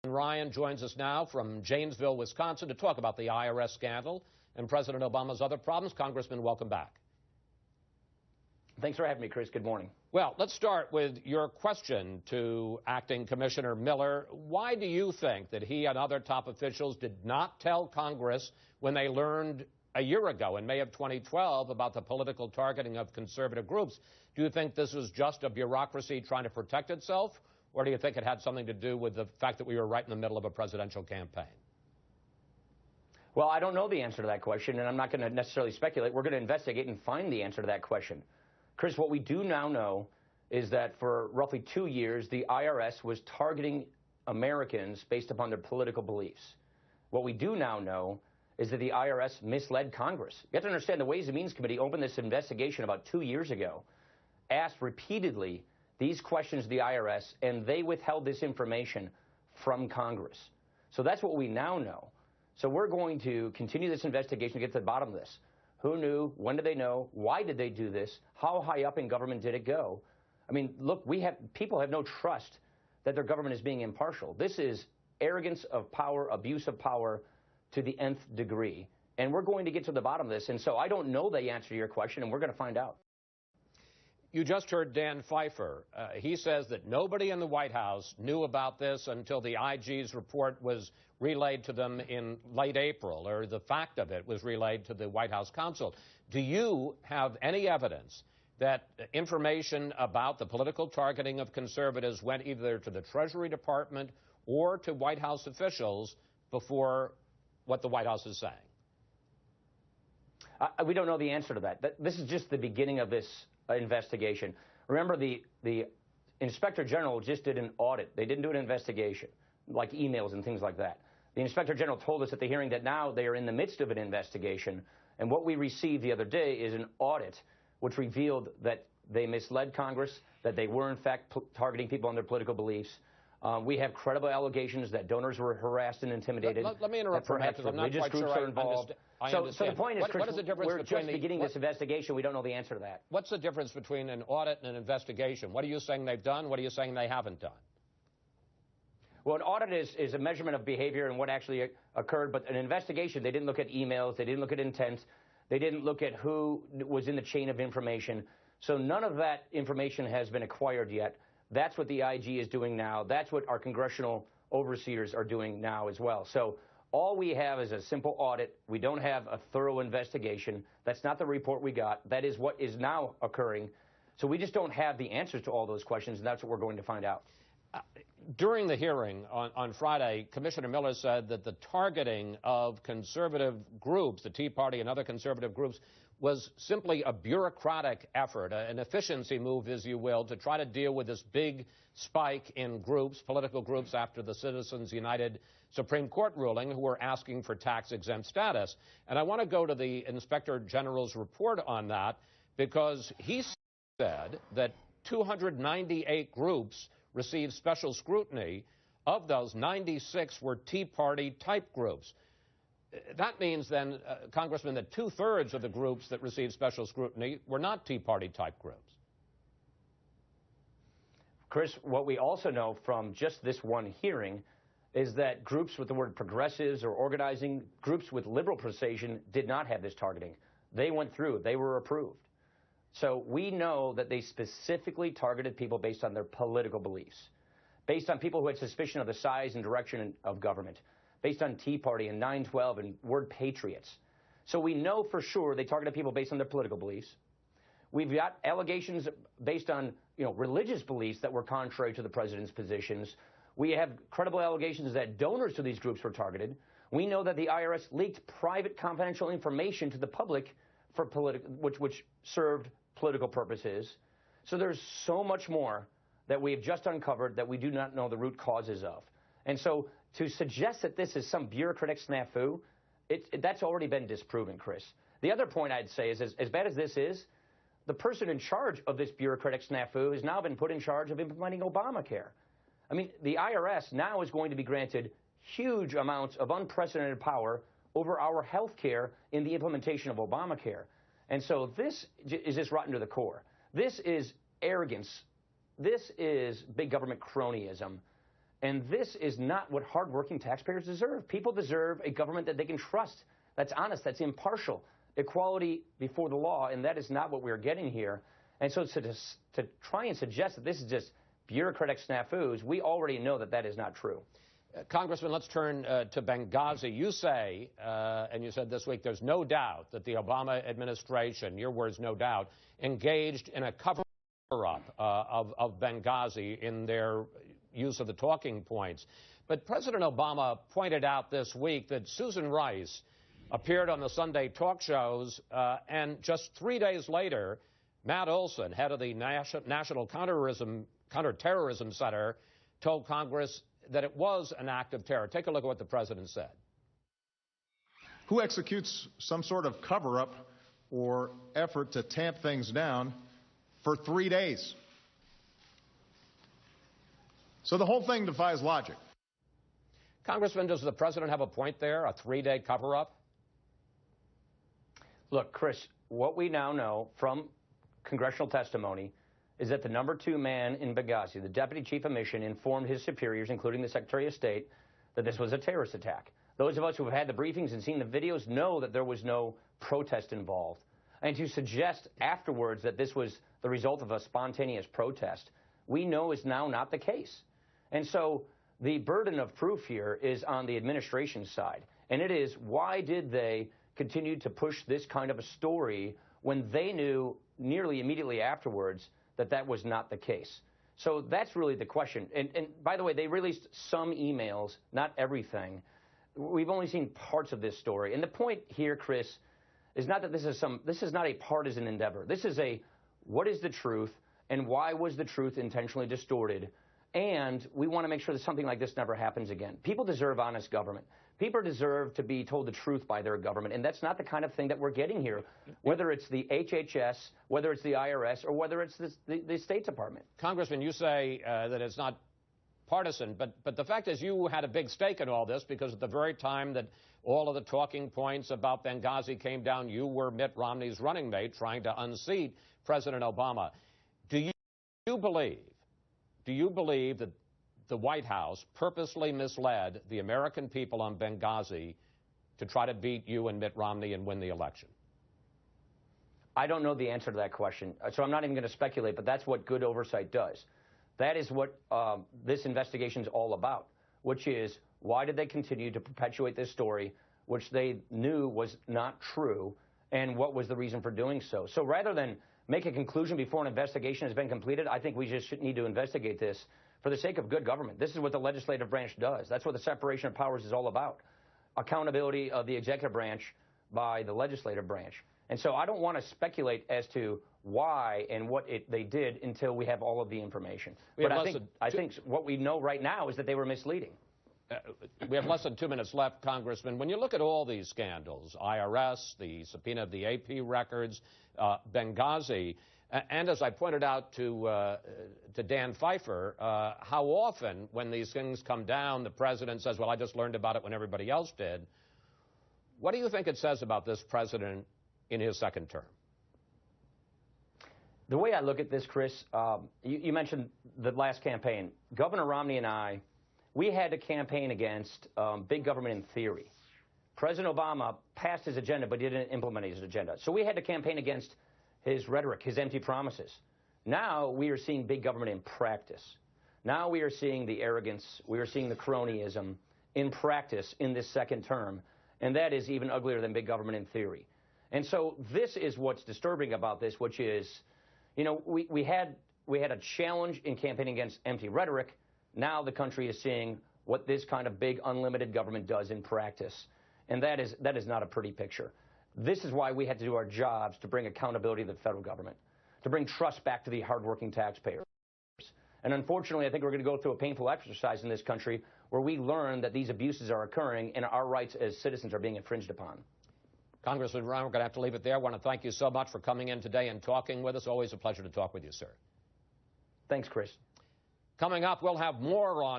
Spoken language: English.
Ryan joins us now from Janesville, Wisconsin, to talk about the IRS scandal and President Obama's other problems. Congressman, welcome back. Thanks for having me, Chris. Good morning. Well, let's start with your question to Acting Commissioner Miller. Why do you think that he and other top officials did not tell Congress when they learned a year ago, in May of 2012, about the political targeting of conservative groups? Do you think this was just a bureaucracy trying to protect itself, or do you think it had something to do with the fact that we were right in the middle of a presidential campaign? Well, I don't know the answer to that question, and I'm not going to necessarily speculate. We're going to investigate and find the answer to that question. Chris, what we do now know is that for roughly 2 years, the IRS was targeting Americans based upon their political beliefs. What we do now know is that the IRS misled Congress. You have to understand the Ways and Means Committee opened this investigation about 2 years ago, asked repeatedly these questions to the IRS, and they withheld this information from Congress. So that's what we now know. So we're going to continue this investigation to get to the bottom of this. Who knew? When did they know? Why did they do this? How high up in government did it go? I mean, look, people have no trust that their government is being impartial. This is arrogance of power, abuse of power to the nth degree. And we're going to get to the bottom of this. And so I don't know the answer to your question, and we're going to find out. You just heard Dan Pfeiffer. He says that nobody in the White House knew about this until the IG's report was relayed to them in late April, or the fact of it was relayed to the White House counsel. Do you have any evidence that information about the political targeting of conservatives went either to the Treasury Department or to White House officials before what the White House is saying? We don't know the answer to that. This is just the beginning of this investigation. Remember, the Inspector General just did an audit. They didn't do an investigation, like emails and things like that. The Inspector General told us at the hearing that now they are in the midst of an investigation, and what we received the other day is an audit which revealed that they misled Congress, that they were in fact targeting people on their political beliefs. We have credible allegations that donors were harassed and intimidated. Let me interrupt for a minute, because I'm not quite sure I understand. So the point is, Chris, what is the difference we're just beginning this investigation. We don't know the answer to that. What's the difference between an audit and an investigation? What are you saying they've done? What are you saying they haven't done? Well, an audit is a measurement of behavior and what actually occurred, but an investigation, they didn't look at emails, they didn't look at intent, they didn't look at who was in the chain of information. So none of that information has been acquired yet. That's what the IG is doing now. That's what our congressional overseers are doing now as well. So all we have is a simple audit. We don't have a thorough investigation. That's not the report we got. That is what is now occurring. So we just don't have the answers to all those questions, and that's what we're going to find out. During the hearing on Friday, Commissioner Miller said that the targeting of conservative groups, the Tea Party and other conservative groups, was simply a bureaucratic effort, an efficiency move, as you will, to try to deal with this big spike in groups, political groups, after the Citizens United Supreme Court ruling, who were asking for tax-exempt status. And I want to go to the Inspector General's report on that, because he said that 298 groups received special scrutiny. Of those, 96 were Tea Party-type groups. That means then, Congressman, that 2/3 of the groups that received special scrutiny were not Tea Party-type groups. Chris, what we also know from just this one hearing is that groups with the word progressives or organizing, groups with liberal persuasion, did not have this targeting. They went through. They were approved. So we know that they specifically targeted people based on their political beliefs, based on people who had suspicion of the size and direction of government, based on Tea Party and 9/12 and word patriots. So we know for sure they targeted people based on their political beliefs. We've got allegations based on, religious beliefs that were contrary to the president's positions. We have credible allegations that donors to these groups were targeted. We know that the IRS leaked private confidential information to the public for which served political purposes. So there's so much more that we have just uncovered that we do not know the root causes of. And so to suggest that this is some bureaucratic snafu, that's already been disproven, Chris. The other point I'd say is, as bad as this is, the person in charge of this bureaucratic snafu has now been put in charge of implementing Obamacare. I mean, the IRS now is going to be granted huge amounts of unprecedented power over our health care in the implementation of Obamacare. And so this is just rotten to the core. This is arrogance. This is big government cronyism. And this is not what hardworking taxpayers deserve. People deserve a government that they can trust, that's honest, that's impartial, equality before the law, and that is not what we're getting here. And so to try and suggest that this is just bureaucratic snafus, we already know that that is not true. Congressman, let's turn to Benghazi. You say, and you said this week, there's no doubt that the Obama administration, your words, no doubt, engaged in a cover-up of Benghazi in their use of the talking points. But President Obama pointed out this week that Susan Rice appeared on the Sunday talk shows, and just 3 days later, Matt Olson, head of the National Counterterrorism Center, told Congress that it was an act of terror. Take a look at what the president said. Who executes some sort of cover-up or effort to tamp things down for 3 days? So the whole thing defies logic. Congressman, does the president have a point there, a 3-day cover-up? Look, Chris, what we now know from congressional testimony is that the number 2 man in Benghazi, the deputy chief of mission, informed his superiors, including the Secretary of State, that this was a terrorist attack. Those of us who have had the briefings and seen the videos know that there was no protest involved. And to suggest afterwards that this was the result of a spontaneous protest, we know is now not the case. And so the burden of proof here is on the administration's side. And it is, why did they continue to push this kind of a story when they knew nearly immediately afterwards that that was not the case? So that's really the question. And by the way, they released some emails, not everything. We've only seen parts of this story. And the point here, Chris, is not that this is not a partisan endeavor. This is a, what is the truth and why was the truth intentionally distorted? And we want to make sure that something like this never happens again. People deserve honest government. People deserve to be told the truth by their government, and that's not the kind of thing that we're getting here, whether it's the HHS, whether it's the IRS, or whether it's the State Department. Congressman, you say that it's not partisan, but the fact is you had a big stake in all this, because at the very time that all of the talking points about Benghazi came down, you were Mitt Romney's running mate trying to unseat President Obama. Do you believe that the White House purposely misled the American people on Benghazi to try to beat you and Mitt Romney and win the election? I don't know the answer to that question, so I'm not even going to speculate, but that's what good oversight does. That is what this investigation is all about, which is, why did they continue to perpetuate this story, which they knew was not true, and what was the reason for doing so? So rather than make a conclusion before an investigation has been completed, I think we just need to investigate this for the sake of good government. This is what the legislative branch does. That's what the separation of powers is all about. Accountability of the executive branch by the legislative branch. And so I don't want to speculate as to why and what they did until we have all of the information. But I think what we know right now is that they were misleading. We have less than 2 minutes left, Congressman. When you look at all these scandals, IRS, the subpoena of the AP records, Benghazi, and as I pointed out to Dan Pfeiffer, how often when these things come down, the president says, well, I just learned about it when everybody else did. What do you think it says about this president in his second term? The way I look at this, Chris, you mentioned the last campaign. Governor Romney and I, we had to campaign against big government in theory. President Obama passed his agenda, but didn't implement his agenda. So we had to campaign against his rhetoric, his empty promises. Now we are seeing big government in practice. Now we are seeing the arrogance, we are seeing the cronyism in practice in this second term, and that is even uglier than big government in theory. And so this is what's disturbing about this, which is, you know, we had a challenge in campaigning against empty rhetoric. Now the country is seeing what this kind of big unlimited government does in practice. And that is not a pretty picture. This is why we had to do our jobs to bring accountability to the federal government, to bring trust back to the hardworking taxpayers. And unfortunately, I think we're going to go through a painful exercise in this country where we learn that these abuses are occurring and our rights as citizens are being infringed upon. Congressman Brown, we're going to have to leave it there. I want to thank you so much for coming in today and talking with us. Always a pleasure to talk with you, sir. Thanks, Chris. Coming up, we'll have more on